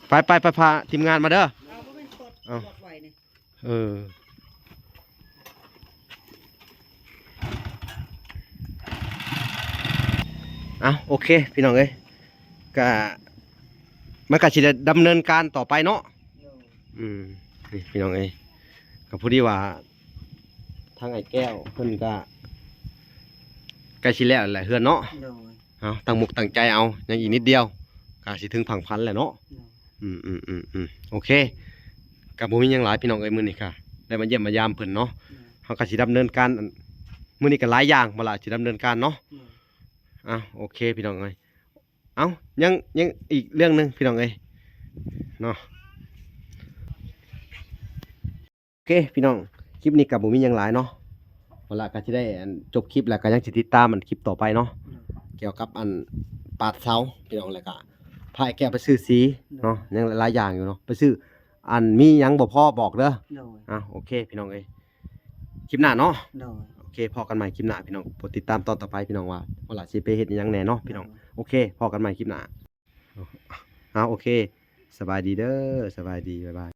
[SPEAKER 2] ไปพาทีมงานมาเด้อ
[SPEAKER 3] เอาบ่เป็นกด
[SPEAKER 2] เอา
[SPEAKER 3] กดไว้นี่
[SPEAKER 2] เอาโอเคพี่น้องเอ้ยก็มันก็สิได้ดำเนินการต่อไปเนาะนี่พี่น้องเอ้ยก็พูดดีว่าทางไอ้แก้วเพิ่นก็ใกล้สิแล้วแหละเฮือนเนาะ
[SPEAKER 3] โดย
[SPEAKER 2] เอาตั้งมุกตั้งใจเอายังอีกนิดเดียวก็สิถึงผังพันแหละเนาะ
[SPEAKER 3] โดย
[SPEAKER 2] โอเคก็บ่มีหยังหลายพี่น้องเอ้ยมื้อนี้ค่ะได้มาเยี่ยมมายามเพิ่นเนาะเฮาก็สิดำเนินการมื้อนี้ก็หลายอย่างบ่ล่ะสิดำเนินการเนาะ โอเคพี่น้องเอ้ยยังอีกเรื่องหนึงพี่น้องเอ้ยเนาะโอเคพี่น้องคลิปนี้ก็บ่มีหยังหลายเนาะเอาล่ะก็สิได้จบคลิปแล้วก็ยังสิติดตามคลิปต่อไปเนาะเกี่ยวกับปาดเสาพี่น้องแล้วก็พาไอ้แก้วไปซื้อสีเนาะยังหลายอย่างอยู่เนาะไปซื้อมีหยังบ่พอบอกเด้อ
[SPEAKER 3] โดย
[SPEAKER 2] โอเคพี่น้องเอ้ยคลิปหน้าเนาะ
[SPEAKER 3] โดย
[SPEAKER 2] โอเคพอกันใหม่คลิปหน้าพี่น้องโปรดติดตามตอนต่อไปพี่น้องว่าล่ะสิไปเฮ็ดหยังแหน่เนาะพี่น้องโอเคพอกันใหม่คลิปหน้าโอเคสบายดีเด้อสบายดีบ๊ายบาย